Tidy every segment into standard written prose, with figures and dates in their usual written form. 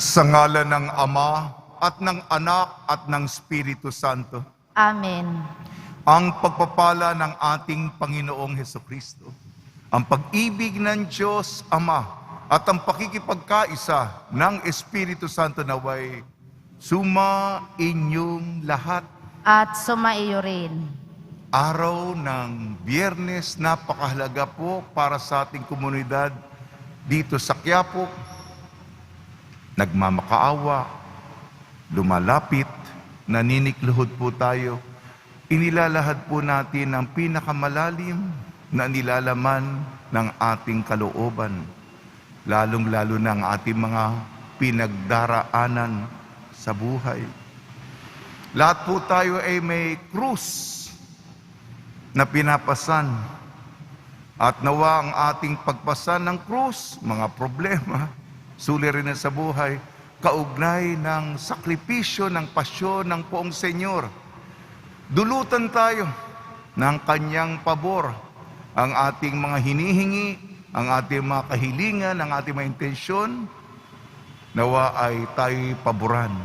Sa ngalan ng Ama at ng Anak at ng Espiritu Santo. Amen. Ang pagpapala ng ating Panginoong Hesukristo, ang pag-ibig ng Diyos Ama at ang pakikipagkaisa ng Espiritu Santo naway suma inyong lahat. At sumaiyo rin. Araw ng Biyernes, napakahalaga po para sa ating komunidad dito sa Quiapo. Nagmamakaawa, lumalapit, naninikluhod po tayo. Inilalahad po natin ang pinakamalalim na nilalaman ng ating kalooban. Lalong-lalo na ang ating mga pinagdaraanan sa buhay. Lahat po tayo ay may krus na pinapasan. At nawa ang ating pagpasan ng krus, mga problema, suliranin sa buhay, kaugnay ng sakripisyo ng pasyon ng Poong Senyor. Dulutan tayo ng Kanyang pabor, ang ating mga hinihingi, ang ating mga kahilingan, ang ating mga intensyon, nawa ay tayo'y paboran.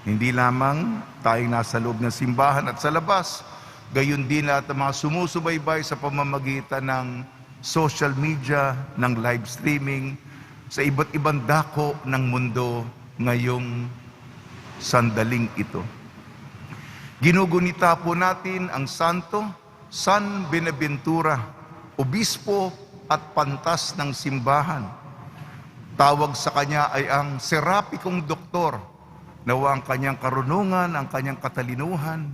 Hindi lamang tayong nasa loob ng simbahan at sa labas, gayon din lahat ng mga sumusubaybay sa pamamagitan ng social media, ng live streaming, sa iba't ibang dako ng mundo ngayong sandaling ito. Ginugunita po natin ang Santo San Benaventura, obispo at pantas ng simbahan. Tawag sa kanya ay ang serapikong doktor. Nawa ang kanyang karunungan, ang kanyang katalinuhan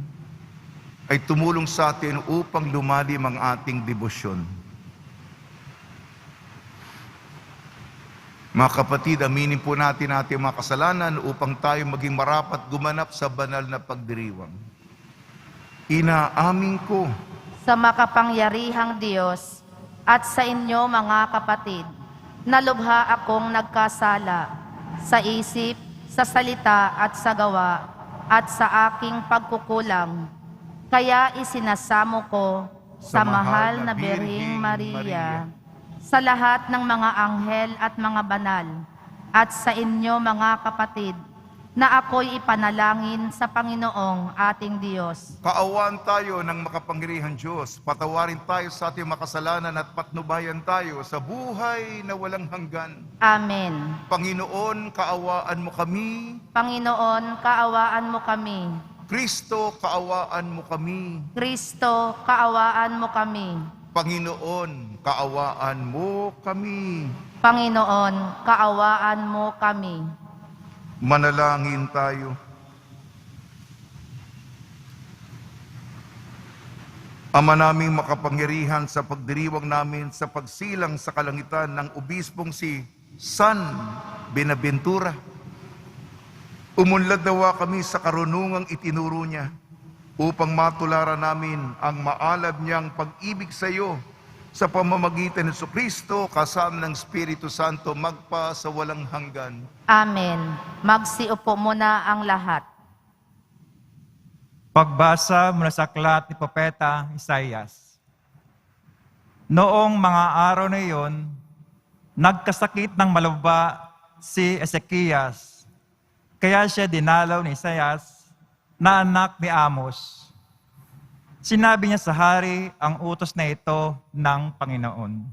ay tumulong sa atin upang lumalim ang ating debosyon. Mga kapatid, aminin po natin ating mga kasalanan upang tayo maging marapat gumanap sa banal na pagdiriwang. Inaamin ko Sa makapangyarihang Diyos at sa inyo mga kapatid, na lubha akong nagkasala sa isip, sa salita at sa gawa at sa aking pagkukulang. Kaya isinasamo ko sa mahal na Birheng Maria, sa lahat ng mga anghel at mga banal, at sa inyo mga kapatid, na ako'y ipanalangin sa Panginoong ating Diyos. kaawaan tayo ng makapangyarihang Diyos. Patawarin tayo sa ating makasalanan at patnubayan tayo sa buhay na walang hanggan. Amen. Panginoon, kaawaan mo kami. Panginoon, kaawaan mo kami. Kristo, kaawaan mo kami. Kristo, kaawaan mo kami. Panginoon, kaawaan mo kami. Panginoon, kaawaan mo kami. Manalangin tayo. Ama naming makapangyarihan, sa pagdiriwang namin sa pagsilang sa kalangitan ng obispong si San Benaventura, umunlad nawa kami sa karunungang itinuro niya upang matularan namin ang maalab niyang pag-ibig sa iyo sa pamamagitan ng Jesucristo kasama ng Espiritu Santo magpa sa walang hanggan. Amen. Magsiupo muna ang lahat. Pagbasa mula sa aklat ni Propeta Isaias. Noong mga araw na iyon, nagkasakit ng malubha si Ezekias, kaya siya dinalaw ni Isaias na anak ni Amos. Sinabi niya sa hari ang utos na ito ng Panginoon.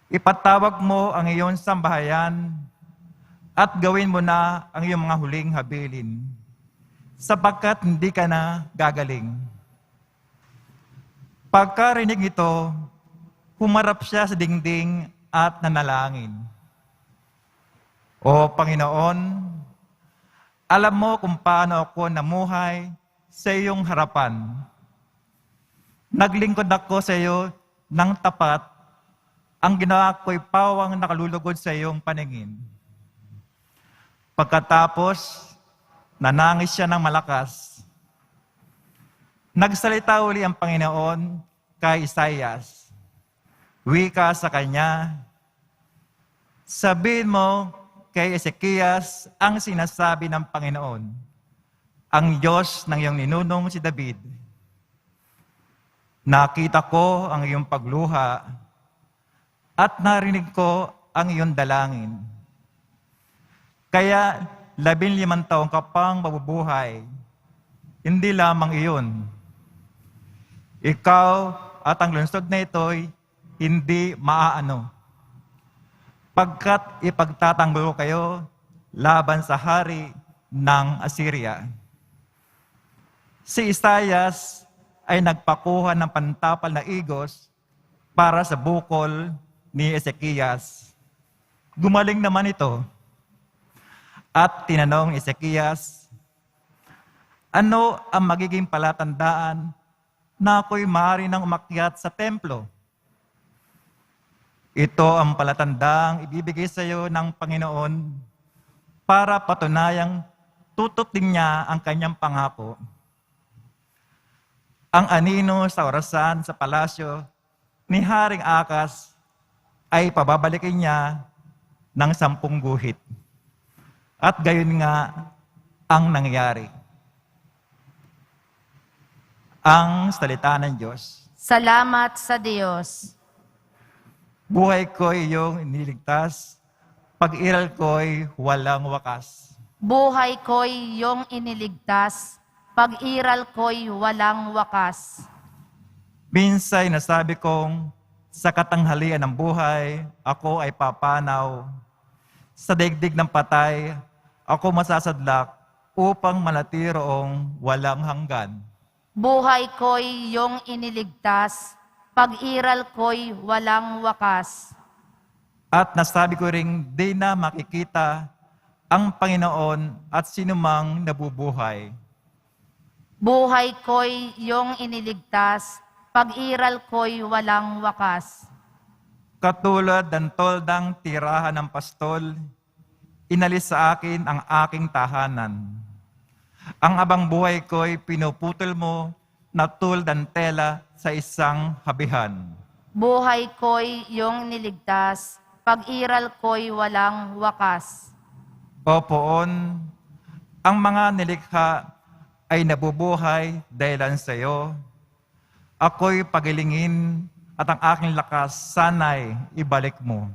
Ipatawag mo ang iyong sambahayan at gawin mo na ang iyong mga huling habilin, sapagkat hindi ka na gagaling. Pagkarinig ito, humarap siya sa dingding at nanalangin. O Panginoon, alam mo kung paano ako namuhay sa iyong harapan. Naglingkod ako sa iyo ng tapat, ang ginawa ko'y pawang nakalulugod sa iyong paningin. Pagkatapos, nanangis siya ng malakas. Nagsalita uli ang Panginoon kay Isaias. Wika sa kanya, sabihin mo kay Ezekias ang sinasabi ng Panginoon, ang Diyos ng iyong ninunong si David. Nakita ko ang iyong pagluha at narinig ko ang iyong dalangin. Kaya 15 taong ka pang mabubuhay. Hindi lamang iyon. Ikaw at ang lungsod na ito'y hindi maaano. Pagkat ipagtatanggol kayo laban sa hari ng Assyria. Si Isaias ay nagpakuha ng pantapal na igos para sa bukol ni Ezekias. Gumaling naman ito. At tinanong ni Ezekias, ano ang magiging palatandaan na ako'y maaari nang umakyat sa templo? Ito ang palatandang ibibigay sa iyo ng Panginoon para patunayang tututin niya ang kanyang pangako. Ang anino sa orasan sa palasyo ni Haring Akas ay pababalikin niya ng 10 guhit. At gayon nga ang nangyari. Ang salita ng Diyos. Salamat sa Diyos. Buhay ko iyong iniligtas, pag-iral ko'y walang wakas. Buhay ko'y iyong iniligtas, pag-iral ko'y walang wakas. Minsay nasabi kong, sa katanghalian ng buhay, ako ay papanaw. Sa daigdig ng patay, ako masasadlak upang manatiroong walang hanggan. Buhay ko'y iyong iniligtas, pag-iral ko'y walang wakas. At nasabi ko ring di na makikita ang Panginoon at sinumang nabubuhay. Buhay ko'y iyong iniligtas, pag-iral ko'y walang wakas. Katulad ng toldang tirahan ng pastol, inalis sa akin ang aking tahanan. Ang abang buhay ko'y pinuputol mo na tulad ng tela sa isang habihan. Buhay ko'y iyong niligtas, pag-iral ko'y walang wakas. O poon, ang mga nilikha ay nabubuhay dahilan sa iyo. Ako'y pagilingin at ang aking lakas sana'y ibalik mo.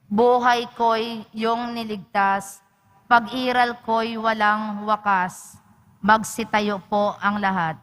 Buhay ko'y iyong niligtas, pag-iral ko'y walang wakas. Magsitayo po ang lahat.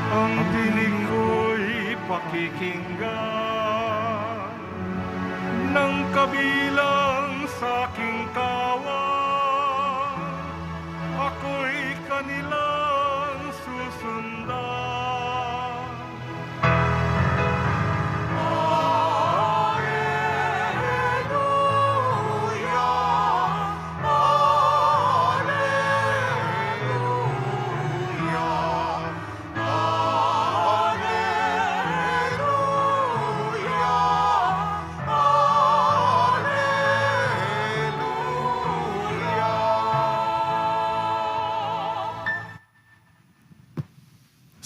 Ang tinig ko'y pakikinggan ng kabilang sa aking kawan. Ako'y kanilang susundan.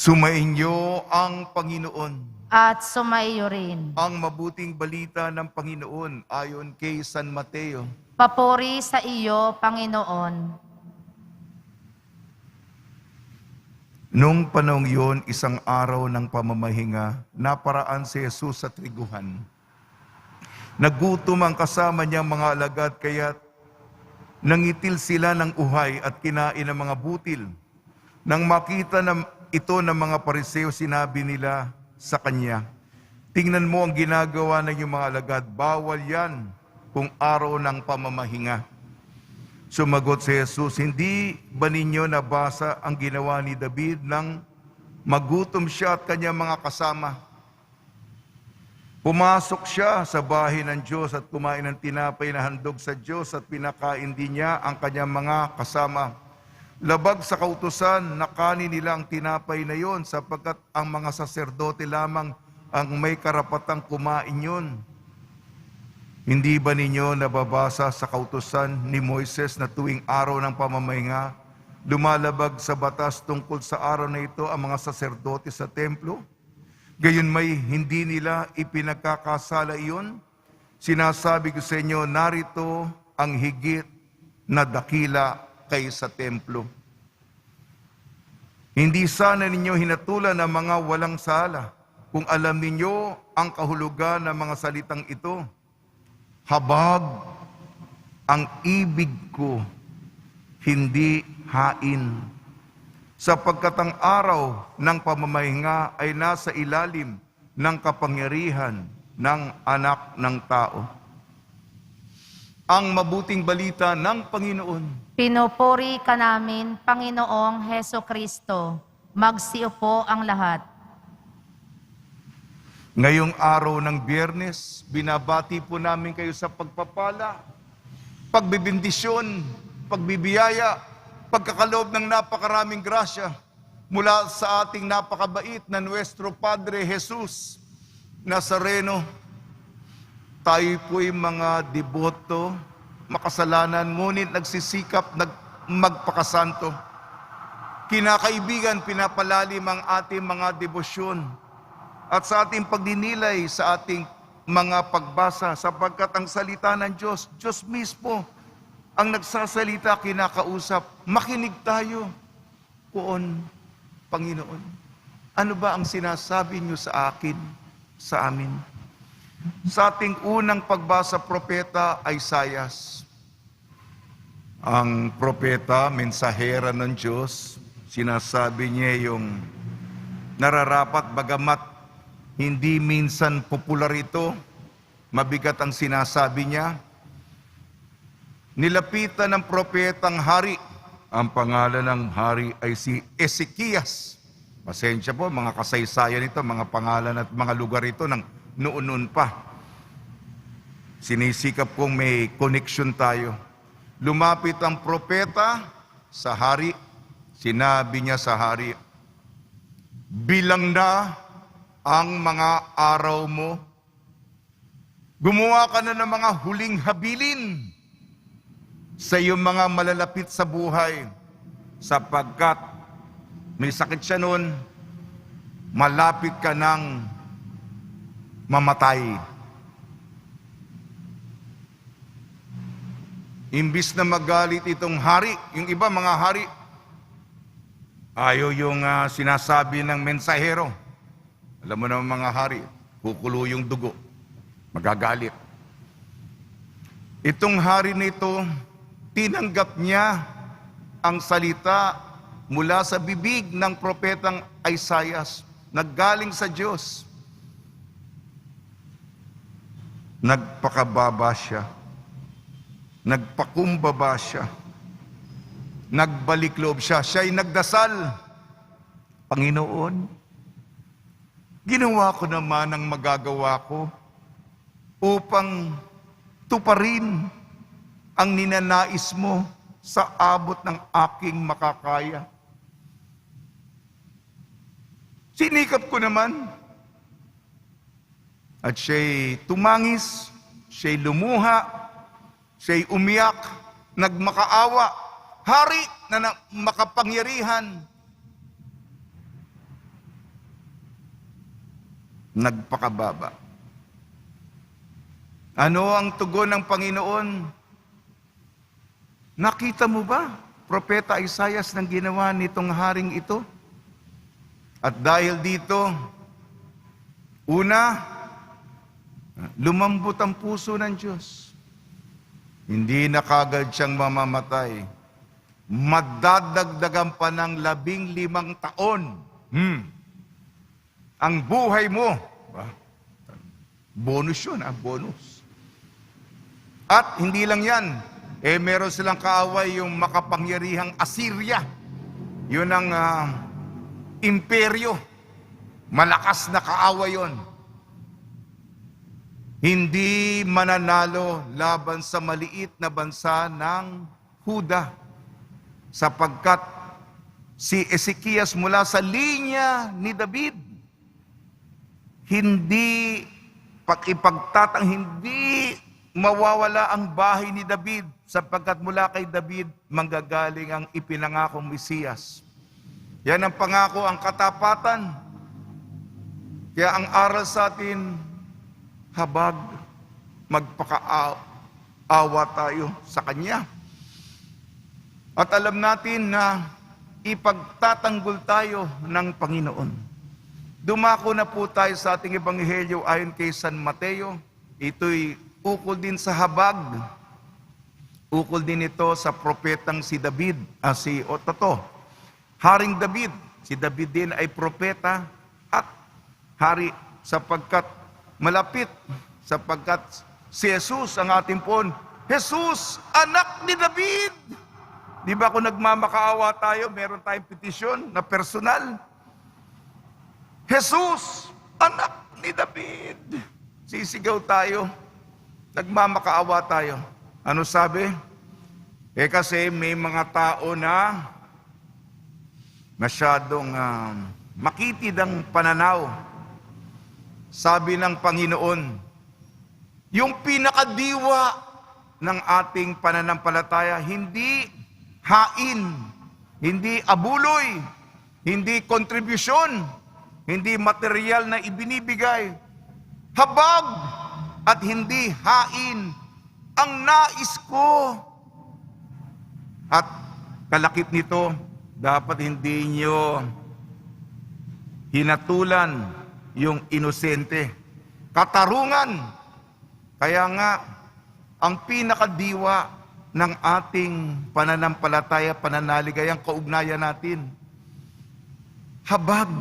Sumainyo ang Panginoon. At sumaiyo rin. Ang mabuting balita ng Panginoon ayon kay San Mateo. Papuri sa iyo, Panginoon. Nung panahong yun, isang araw ng pamamahinga, naparaan si Jesus sa triguhan. Nagutom ang kasama niyang mga alagad, kaya't nangitil sila ng uhay at kinain ng mga butil. Nang makita ito ng mga Pariseo, sinabi nila sa kanya, tingnan mo ang ginagawa ng iyong mga alagad, bawal yan kung araw ng pamamahinga. Sumagot si Jesus, hindi ba ninyo nabasa ang ginawa ni David nang magutom siya at kanyang mga kasama? Pumasok siya sa bahay ng Diyos at kumain ng tinapay na handog sa Diyos at pinakain din niya ang kanyang mga kasama. Labag sa kautusan na kanin nila ang tinapay na yon sapagkat ang mga saserdote lamang ang may karapatang kumain yun. Hindi ba ninyo nababasa sa kautusan ni Moises na tuwing araw ng pamamahinga, lumalabag sa batas tungkol sa araw na ito ang mga saserdote sa templo? Gayon may hindi nila ipinagkakasala iyon? Sinasabi ko sa inyo, narito ang higit na dakila kaysa templo. Hindi sana ninyo hinatulan ang mga walang sala kung alam ninyo ang kahulugan ng mga salitang ito. Habag ang ibig ko, hindi hain. Sapagkat ang araw ng pamamahinga ay nasa ilalim ng kapangyarihan ng Anak ng Tao. Ang mabuting balita ng Panginoon. Pinupuri ka namin, Panginoong Heso Kristo. Magsiupo ang lahat. Ngayong araw ng Biyernes, binabati po namin kayo sa pagpapala, pagbibindisyon, pagbibiyaya, pagkakaloob ng napakaraming grasya mula sa ating napakabait na Nuestro Padre Jesus Nazareno. Tayo po'y mga deboto, makasalanan, ngunit nagsisikap magpakasanto. Kinakaibigan, pinapalalim ang ating mga debosyon at sa ating pagdinilay sa ating mga pagbasa, sapagkat ang salita ng Diyos, Diyos mismo, ang nagsasalita, kinakausap. Makinig tayo poon, Panginoon. Ano ba ang sinasabi niyo sa akin, sa amin? Sa ating unang pagbasa, propeta Isaias. Ang propeta, mensahera ng Diyos, sinasabi niya yung nararapat bagamat hindi minsan popular ito, mabigat ang sinasabi niya. Nilapitan ng propetang hari. Ang pangalan ng hari ay si Ezekias. Pasensya po, mga kasaysayan ito, mga pangalan at mga lugar ito ng noon pa. Sinisikap kong may connection tayo. Lumapit ang propeta sa hari. Sinabi niya sa hari, bilang na ang mga araw mo. Gumawa ka na ng mga huling habilin sa iyong mga malalapit sa buhay, sapagkat may sakit siya noon, malapit ka ng mamatay. Imbis na magalit itong hari, yung iba mga hari, ayaw yung sinasabi ng mensahero. Alam mo naman mga hari, kukulo yung dugo, magagalit. Itong hari nito, tinanggap niya ang salita mula sa bibig ng propetang Isaias, naggaling sa Diyos. Nagpakababa siya, nagpakumbaba siya, nagbalik loob siya, siya'y nagdasal, Panginoon, ginawa ko naman ang magagawa ko upang tuparin ang ninanais mo sa abot ng aking makakaya. Sinikap ko naman. At siya'y tumangis, siya'y lumuha, siya'y umiyak, nagmakaawa, hari na makapangyarihan, nagpakababa. Ano ang tugon ng Panginoon? Nakita mo ba, Propeta Isaias, ng ginawa nitong haring ito? At dahil dito, una, lumambot ang puso ng Diyos. Hindi na kagad siyang mamamatay. Madadagdagan pa ng 15 taon. Ang buhay mo. Bonus yun, bonus. At hindi lang yan, meron silang kaaway yung makapangyarihang Assyria. Yun ang imperyo. Malakas na kaaway yun. Hindi mananalo laban sa maliit na bansa ng Huda, sapagkat si Ezekias mula sa linya ni David, hindi mawawala ang bahay ni David, sapagkat mula kay David manggagaling ang ipinangakong Mesiyas. Yan ang pangako, ang katapatan. Kaya ang aral sa atin, habag, magpakaawa tayo sa Kanya. At alam natin na ipagtatanggol tayo ng Panginoon. Dumako na po tayo sa ating Ebanghelyo ayon kay San Mateo. Ito'y ukol din sa habag. Ukol din ito sa propetang si David, Haring David. Si David din ay propeta at hari sapagkat malapit, sapagkat si Jesus ang ating Poon. Jesus, anak ni David! Di ba kung nagmamakaawa tayo, meron tayong petisyon na personal? Jesus, anak ni David! Sisigaw tayo, nagmamakaawa tayo. Ano sabi? Kasi may mga tao na masyadong makitid ang pananaw. Sabi ng Panginoon, yung pinakadiwa ng ating pananampalataya, hindi hain, hindi abuloy, hindi kontribusyon, hindi material na ibinibigay, habag at hindi hain ang nais ko. At kalakip nito, dapat hindi nyo hinatulan yung inosente. Katarungan. Kaya nga, ang pinakadiwa ng ating pananampalataya, pananaligayang kaugnayan natin, habag.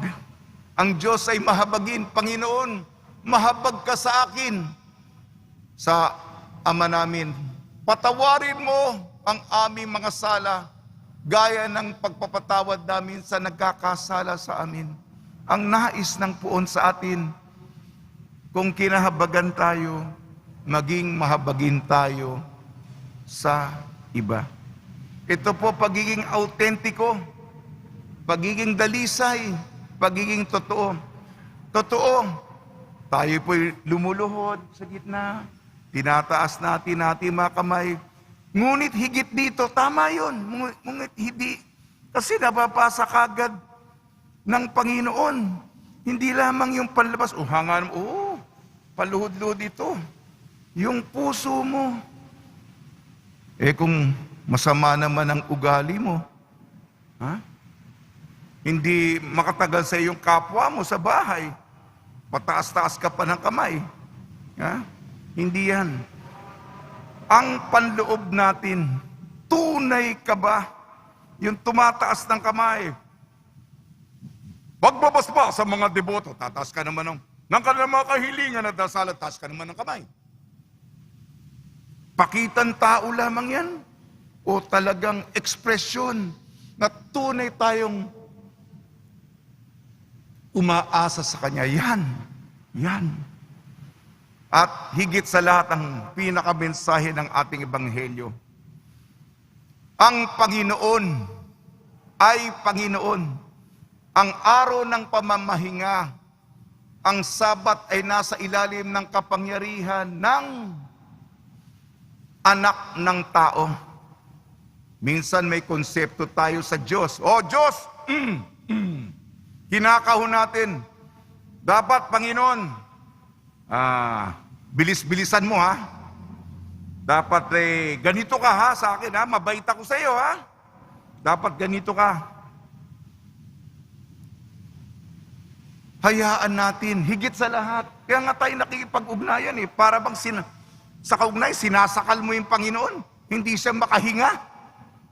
Ang Diyos ay mahabagin. Panginoon, mahabag ka sa akin. Sa Ama namin, patawarin mo ang aming mga sala, gaya ng pagpapatawad namin sa nagkakasala sa amin. Ang nais ng Poon sa atin, kung kinahabagan tayo, maging mahabagin tayo sa iba. Ito po pagiging autentiko, pagiging dalisay, pagiging totoo. Totoo, tayo po'y lumuluhod sa gitna, tinataas natin mga kamay. Ngunit higit dito, tama yun, ngunit hindi. Kasi napapasa kagad ng Panginoon. Hindi lamang yung panlabas, hangan mo, paluhod-luhod ito. Yung puso mo. Kung masama naman ang ugali mo, hindi makatagal sa iyong kapwa mo sa bahay, pataas-taas ka pa ng kamay. Hindi yan. Ang panloob natin, tunay ka ba? Yung tumataas ng kamay. Pagbabas pa sa mga deboto, tataas ka naman ng kanilang mga kahilingan at dasalan, taas ka naman ng kamay. Pakitan tao lamang yan? O talagang ekspresyon na tunay tayong umaasa sa Kanya? Yan. At higit sa lahat ang pinakamensahe ng ating Ebanghelyo. Ang Panginoon ay Panginoon. Ang araw ng pamamahinga, ang Sabat ay nasa ilalim ng kapangyarihan ng anak ng tao. Minsan may konsepto tayo sa Diyos. Diyos! Kinakahon natin. Dapat, Panginoon, bilis-bilisan mo Dapat ganito ka sa akin mabait ako sa iyo Dapat ganito ka. Hayaan natin, higit sa lahat. Kaya nga tayo nakikipag-ugnayan para bang sa kaugnay, sinasakal mo yung Panginoon. Hindi siya makahinga.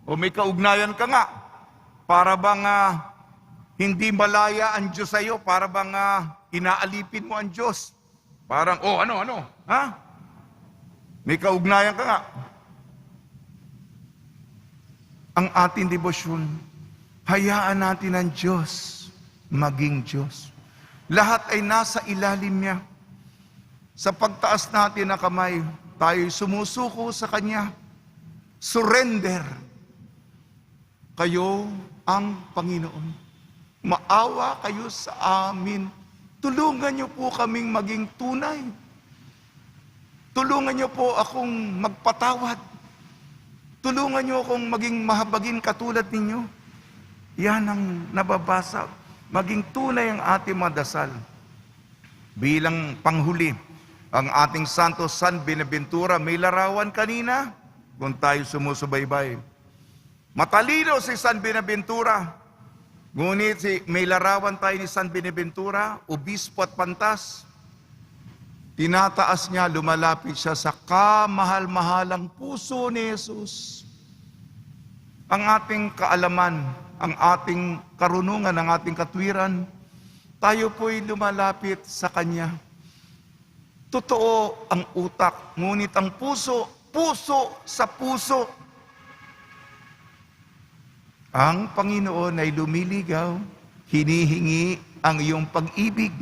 O may kaugnayan ka nga. Para bang hindi malaya ang Diyos sa iyo. Para bang inaalipin mo ang Diyos. Parang, ano? May kaugnayan ka nga. Ang ating debosyon, hayaan natin ang Diyos maging Diyos. Lahat ay nasa ilalim niya. Sa pagtaas natin na kamay, tayo'y sumusuko sa Kanya. Surrender. Kayo ang Panginoon. Maawa kayo sa amin. Tulungan niyo po kaming maging tunay. Tulungan niyo po akong magpatawad. Tulungan niyo akong maging mahabagin katulad ninyo. Yan ang nababasa. Maging tunay ang ating mga dasal. Bilang panghuli, ang ating Santo San Benaventura, may larawan kanina kung tayo sumusubaybay. Matalino si San Benaventura. Ngunit may larawan tayo ni San Benaventura, obispo at pantas. Tinataas niya, lumalapit siya sa kamahal-mahalang puso ni Jesus. Ang ating kaalaman, ang ating karunungan, ang ating katwiran, tayo po'y lumalapit sa Kanya. Totoo ang utak, ngunit ang puso, puso sa puso. Ang Panginoon ay lumiligaw, hinihingi ang iyong pag-ibig.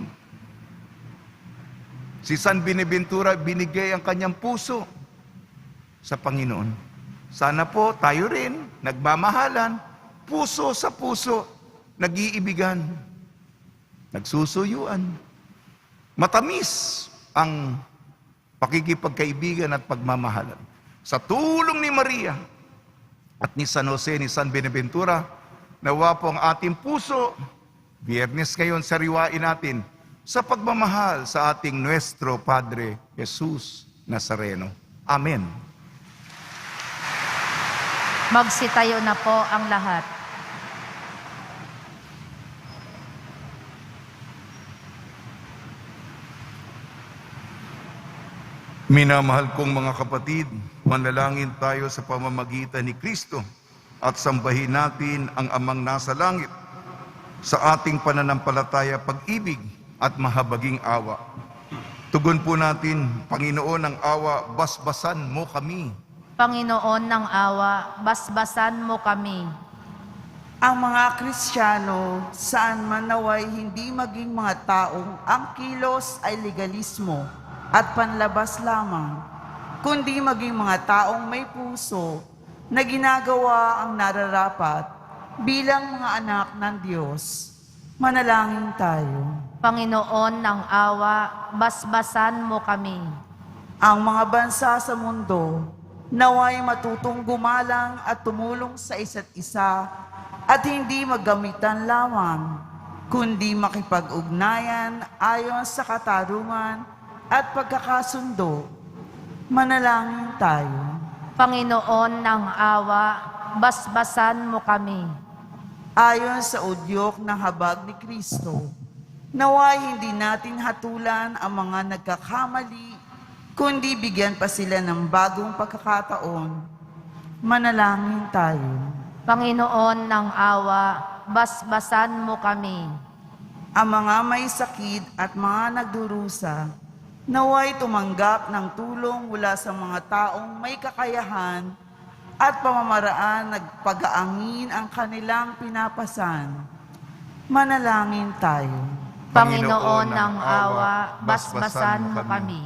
Si San Benaventura binigay ang kanyang puso sa Panginoon. Sana po tayo rin, nagmamahalan, puso sa puso, nag-iibigan, nagsusuyuan. Matamis ang pakikipagkaibigan at pagmamahalan. Sa tulong ni Maria at ni San Jose, ni San Benaventura, nawa po ang ating puso, Biyernes ngayon, sariwain natin sa pagmamahal sa ating Nuestro Padre Jesus Nazareno. Amen. Magsitayo na po ang lahat. Minamahal kong mga kapatid, manalangin tayo sa pamamagitan ni Kristo at sambahin natin ang Amang nasa langit sa ating pananampalataya, pag-ibig at mahabaging awa. Tugon po natin, Panginoon ng awa, basbasan mo kami. Panginoon ng awa, basbasan mo kami. Ang mga Kristiyano, saan man naway hindi maging mga taong ang kilos ay legalismo at panlabas lamang, kundi maging mga taong may puso na ginagawa ang nararapat bilang mga anak ng Diyos. Manalangin tayo. Panginoon ng awa, basbasan mo kami. Ang mga bansa sa mundo, naway matutong gumalang at tumulong sa isa't isa at hindi maggamitan lamang, kundi makipag-ugnayan ayon sa katarungan at pagkakasundo. Manalangin tayo. Panginoon ng awa, basbasan mo kami. Ayon sa udyok ng habag ni Kristo, naway hindi natin hatulan ang mga nagkakamali, kundi bigyan pa sila ng bagong pagkakataon. Manalangin tayo. Panginoon ng awa, basbasan mo kami. Ang mga may sakit at mga nagdurusa, naway tumanggap ng tulong mula sa mga taong may kakayahan at pamamaraan nagpag-aangin ang kanilang pinapasan. Manalangin tayo. Panginoon ng awa, basbasan mo kami.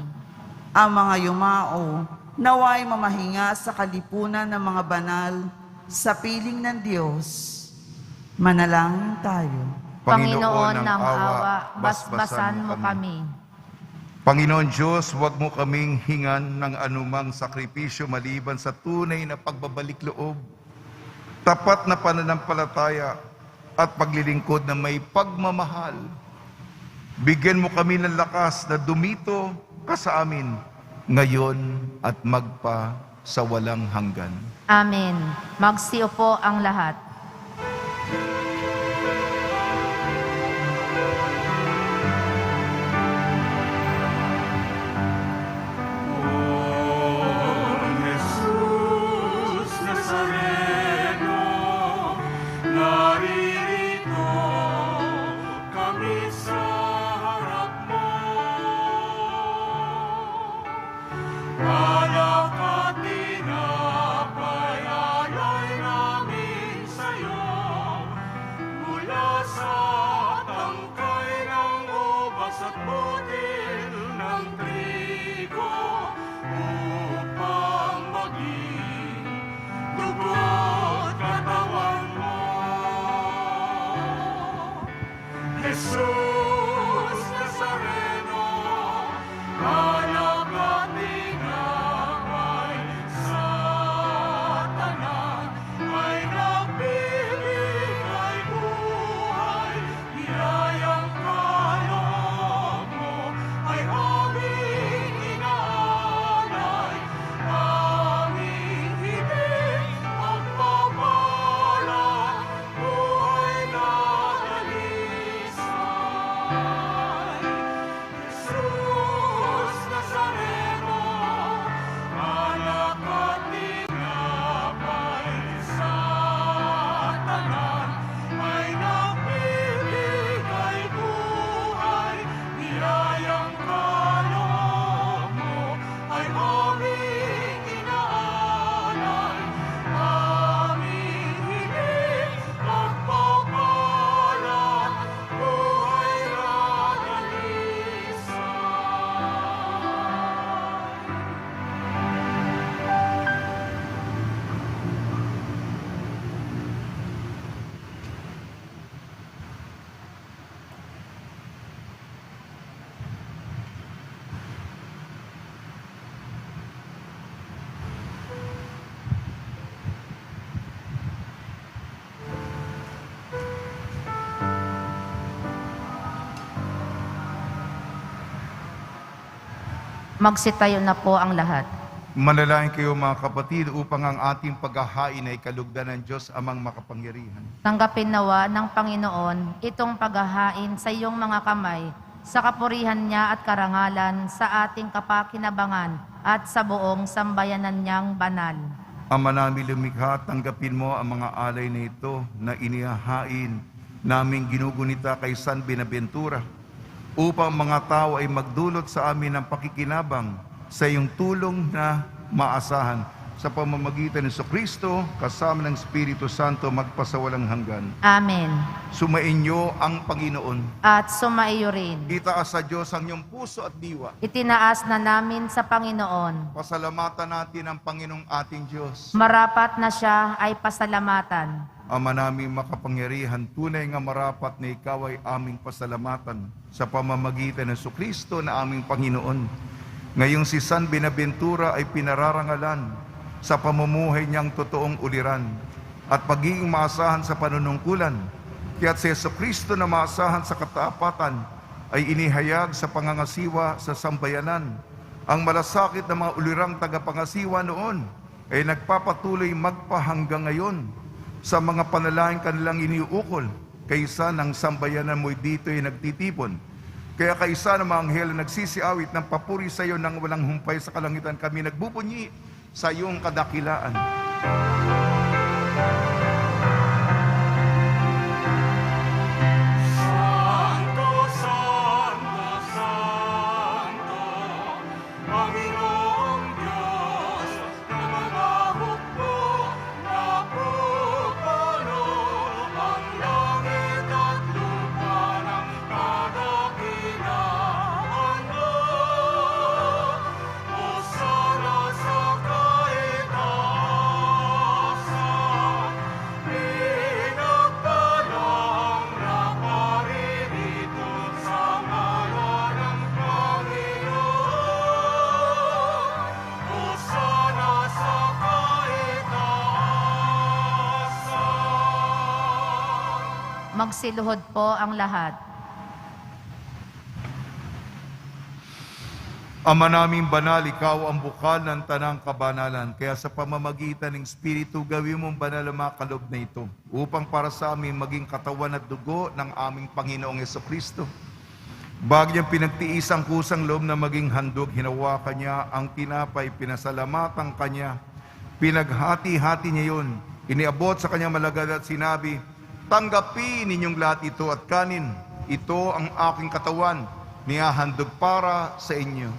Ang mga yumao, naway mamahinga sa kalipunan ng mga banal sa piling ng Diyos. Manalangin tayo. Panginoon ng awa, basbasan mo kami. Panginoon Diyos, huwag mo kaming hingan ng anumang sakripisyo maliban sa tunay na pagbabalik loob, tapat na pananampalataya at paglilingkod na may pagmamahal. Bigyan mo kami ng lakas na dumito ka sa amin ngayon at magpa sa walang hanggan. Amen. Magsiupo ang lahat. Alay namin sa Magsitayo na po ang lahat. Manalangin kayo mga kapatid upang ang ating paghahain ay kalugdan ng Diyos amang makapangyarihan. Tanggapin nawa ng Panginoon itong paghahain sa iyong mga kamay, sa kapurihan niya at karangalan, sa ating kapakinabangan at sa buong sambayanan niyang banal. Ama namin lumikha, tanggapin mo ang mga alay na ito na inihahain naming ginugunita kay San Benaventura upang mga tao ay magdulot sa amin ng pakikinabang sa iyong tulong na maasahan sa pamamagitan ni Kristo kasama ng Espiritu Santo magpasawalang hanggan. Amen. Sumainyo ang Panginoon. At sumaiyo rin. Itaas sa Diyos ang iyong puso at diwa. Itinaas na namin sa Panginoon. Pasalamatan natin ang Panginoong ating Diyos. Marapat na siya ay pasalamatan. Ama namin makapangyarihan, tunay nga marapat na ikaw ay aming pasalamatan sa pamamagitan ng Kristo na aming Panginoon. Ngayong si San Benaventura ay pinararangalan sa pamumuhay niyang totoong uliran at pagiging maasahan sa panunungkulan. Kaya't si Kristo na maasahan sa katapatan ay inihayag sa pangangasiwa sa sambayanan. Ang malasakit ng mga ulirang tagapangasiwa noon ay nagpapatuloy magpahanggang ngayon sa mga panalangin kanilang iniukol kaysa ng sambayanan mo'y dito ay nagtitipon. Kaya kaisa ng mga anghel na nagsisiawit ng papuri sa iyo nang walang humpay sa kalangitan, kami nagbubunyi sa iyong kadakilaan. Santo, Santo, Santo, Panginoong Diyos, na malahok mo, napupuno ang langit at lupa ng kadakilaan mo. Hosana sa kaitaasan, pinagpalang na paririto sa ngalan ng Panginoon. Hosana sa kaitaasan. Magsiluhod po ang lahat. Ama naming banal, ikaw ang bukal ng tanang kabanalan. Kaya sa pamamagitan ng Espiritu, gawin mong banal ang mga kaloob na ito upang para sa amin maging katawan at dugo ng aming Panginoong Jesucristo. Bago niyang pinagtiis ang kusang loob na maging handog, hinawakan niya ang tinapay, pinasalamatan kanya, pinaghati-hati niya yun, iniabot sa kanyang malagad at sinabi, "Tanggapin ninyong lahat ito at kanin. Ito ang aking katawan, nihahandog para sa inyo."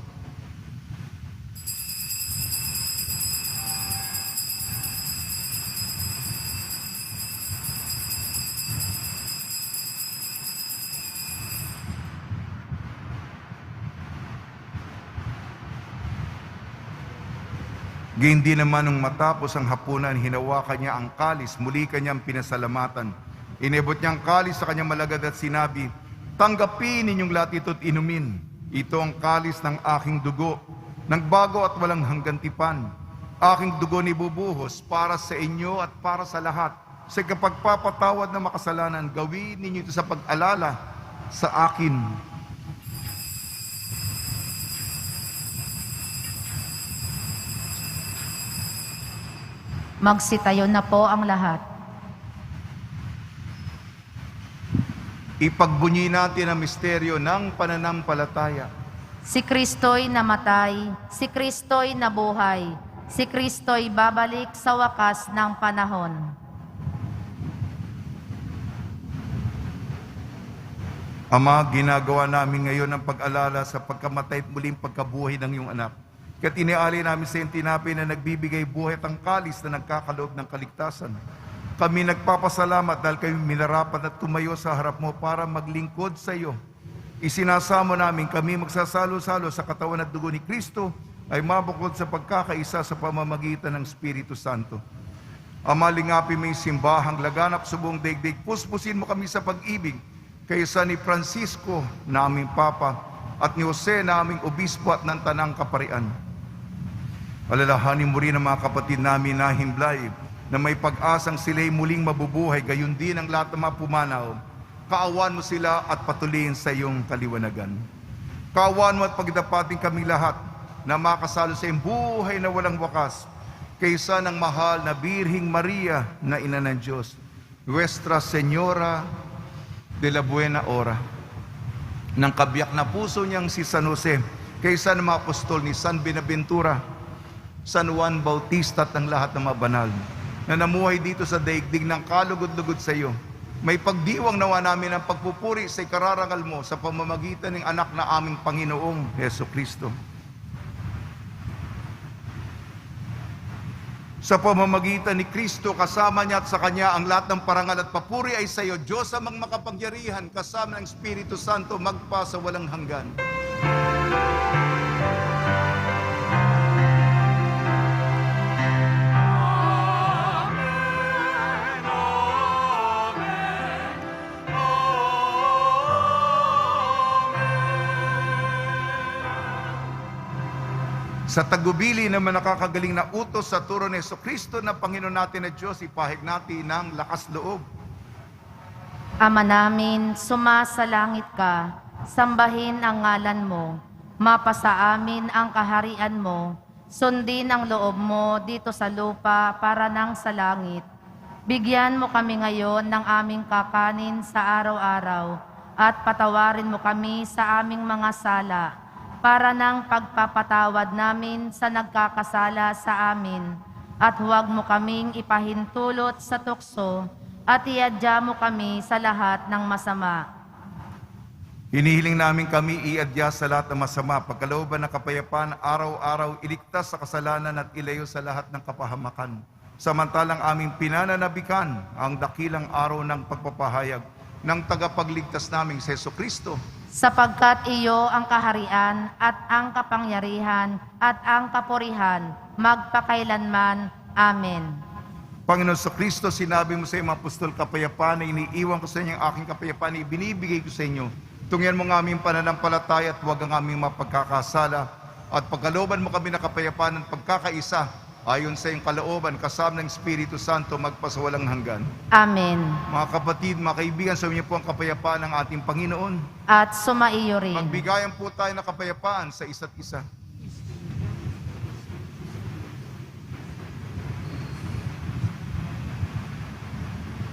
Gayun din naman nung matapos ang hapunan, hinawakan niya ang kalis, muli kanyang pinasalamatan. Inibot niya ang kalis sa kanyang malagad at sinabi, "Tanggapin ninyong lahat ito't inumin. Ito ang kalis ng aking dugo, nagbago at walang hanggang tipan. Aking dugo ni bubuhos para sa inyo at para sa lahat. Sa kapagpapatawad ng makasalanan, gawin ninyo ito sa pag-alala sa akin." Magsitayo na po ang lahat. Ipagbunyi natin ang misteryo ng pananampalataya. Si Kristo'y namatay, si Kristo'y nabuhay, si Kristo'y babalik sa wakas ng panahon. Ama, ginagawa namin ngayon ang pag-alala sa pagkamatay at muling pagkabuhay ng iyong anak. Kaya't inialay namin sa iyong tinapay na nagbibigay buhay at ang kalis na nagkakaloob ng kaligtasan. Kami nagpapasalamat dahil kami minarapat at tumayo sa harap mo para maglingkod sa iyo. Isinasamo namin kami magsasalo-salo sa katawan at dugo ni Kristo ay mabukod sa pagkakaisa sa pamamagitan ng Espiritu Santo. Ama, lingapin mo yung simbahang laganap sa buong daigdig. Puspusin mo kami sa pag-ibig kaysa ni Francisco na aming Papa at ni Jose na aming Obispo at ng Tanang Kaparian. Alalahanin mo rin ang mga kapatid namin na himlay na may pag-asang sila'y muling mabubuhay, gayon din ang lahat ng mga pumanaw. Kaawan mo sila at patuloyin sa iyong kaliwanagan. Kaawan mo at pagdapatin kami lahat na makasalo sa iyong buhay na walang wakas kaysa ng mahal na Birhing Maria na Ina ng Diyos, Nuestra Señora de la Buena Hora, ng kabiyak na puso niyang si San Jose, kaysa ng mga apostol ni San Benaventura, San Juan Bautista at ng lahat ng mga banal na namuhay dito sa daigdig ng kalugod-lugod sa iyo. May pagdiwang nawa namin ang pagpupuri sa ikararangal mo sa pamamagitan ng anak na aming Panginoong Heso Kristo. Sa pamamagitan ni Kristo, kasama niya at sa Kanya, ang lahat ng parangal at papuri ay sa iyo, Diyos amang makapangyarihan, kasama ng Espiritu Santo, magpa sa walang hanggan. Sa tagubili naman nakakagaling na utos sa turo ni Jesucristo na Panginoon natin na Diyos, ipahig natin ng lakas loob. Ama namin, sumasalangit ka, sambahin ang ngalan mo, mapasa amin ang kaharian mo, sundin ang loob mo dito sa lupa para nang sa langit. Bigyan mo kami ngayon ng aming kakanin sa araw-araw at patawarin mo kami sa aming mga sala para ng pagpapatawad namin sa nagkakasala sa amin, at huwag mo kaming ipahintulot sa tukso, at iadya mo kami sa lahat ng masama. Hinihiling namin kami iadya sa lahat ng masama, pagkalooban ng kapayapaan, araw-araw iligtas sa kasalanan at ilayo sa lahat ng kapahamakan. Samantalang aming pinananabikan ang dakilang araw ng pagpapahayag ng tagapagligtas naming si Jesucristo. Sapagkat iyo ang kaharian at ang kapangyarihan at ang kapurihan magpakailanman. Amen. Panginoon sa Kristo, sinabi mo sa iyong apostol, kapayapaan na iniiwan ko sa inyo, ang aking kapayapaan na ibinibigay ko sa inyo. Tungyan mo ng aming pananampalataya at huwag ang aming mapagkakasala. At pagkalooban mo kami na kapayapaan at pagkakaisa, ayon sa iyong kalooban, kasama ng Espiritu Santo, magpasawalang hanggan. Amen. Mga kapatid, mga kaibigan, sa inyo po ang kapayapaan ng ating Panginoon. At sumaiyo rin. Magbigayan po tayo ng kapayapaan sa isa't isa.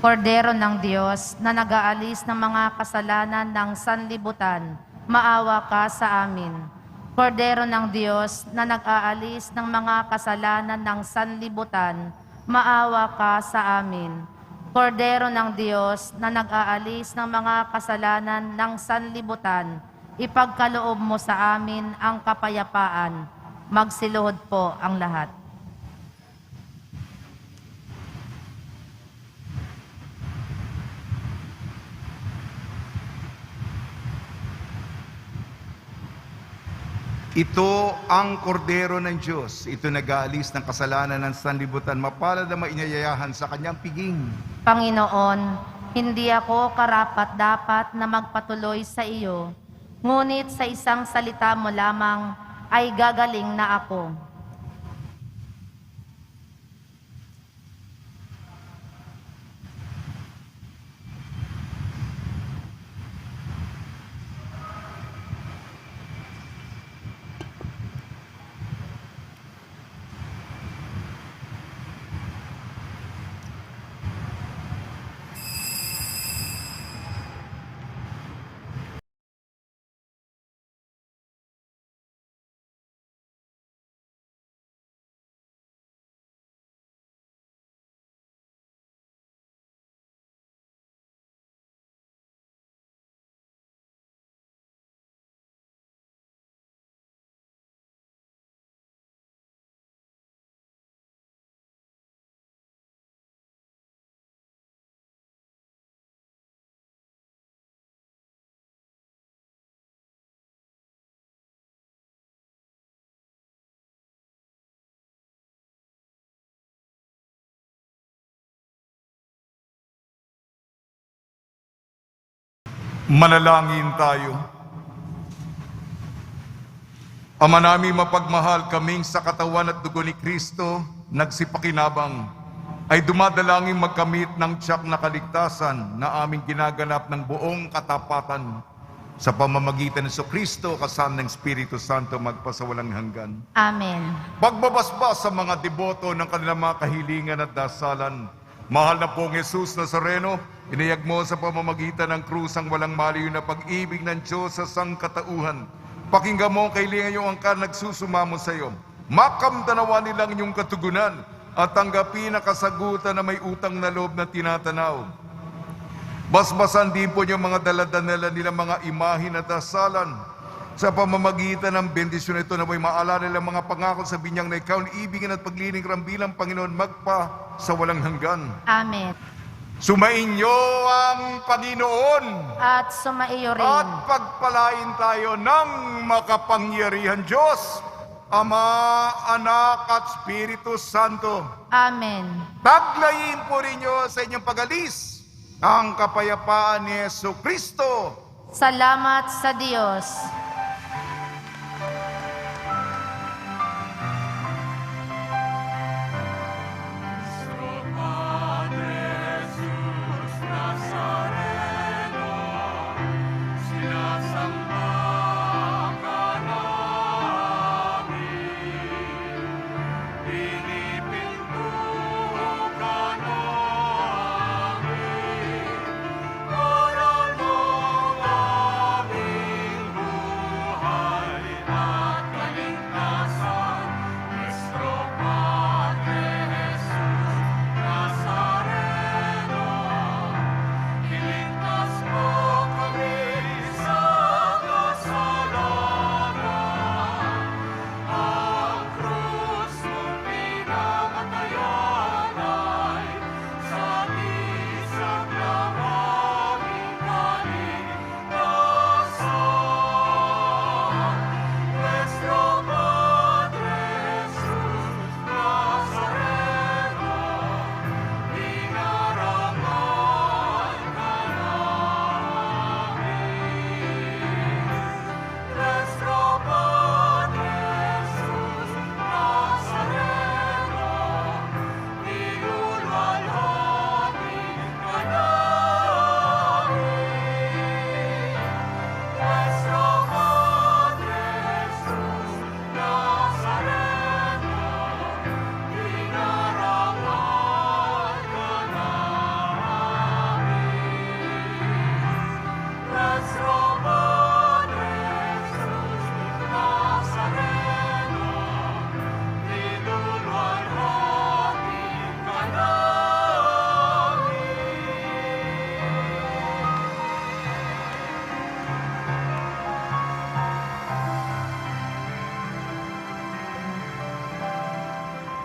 Kordero ng Diyos na nag-aalis ng mga kasalanan ng sanlibutan, maawa ka sa amin. Kordero ng Diyos na nag-aalis ng mga kasalanan ng sanlibutan, maawa ka sa amin. Kordero ng Diyos na nag-aalis ng mga kasalanan ng sanlibutan, ipagkaloob mo sa amin ang kapayapaan. Magsiluhod po ang lahat. Ito ang kordero ng Diyos. Ito nag-aalis ng kasalanan ng sanlibutan. Mapalad ang mainyayahan sa kanyang piging. Panginoon, hindi ako karapat-dapat na magpatuloy sa iyo, ngunit sa isang salita mo lamang ay gagaling na ako. Manalangin tayo. Ama namin mapagmahal, kaming sa katawan at dugo ni Kristo, nagsipakinabang, ay dumadalangin magkamit ng tiyak na kaligtasan na aming ginaganap ng buong katapatan. sa pamamagitan ng Kristo kasama ng Espiritu Santo magpasawalang hanggan. Amen. Pagbabasbas sa mga deboto ng kanilang mga kahilingan at dasalan, mahal na pong Jesus Nazareno, inayag mo sa pamamagitan ng krus ang walang maliw na pag-ibig ng Diyos sa sangkatauhan. Pakinggan mo ang kailangan yung angkan nagsusumamo sa iyo. Makamtanawa nilang inyong katugunan at tanggapin ang kasagutan na may utang na loob na tinatanaw. Basbasan din po yung mga daladanela nilang mga imahin at dasalan. Sa pamamagitan ng bendisyon ito na may maalala nilang mga pangako sa binyang na ikaw ang ibigin at paglilingkuran bilang Panginoon magpa sa walang hanggan. Amen. Sumainyo ang Panginoon At sumaiyo rin. at pagpalain tayo ng makapangyarihan Diyos, Ama, Anak at Espiritu Santo. Amen. Taglayin po rinyo sa inyong pag-alis ang kapayapaan ni Jesu Kristo. Salamat sa Diyos.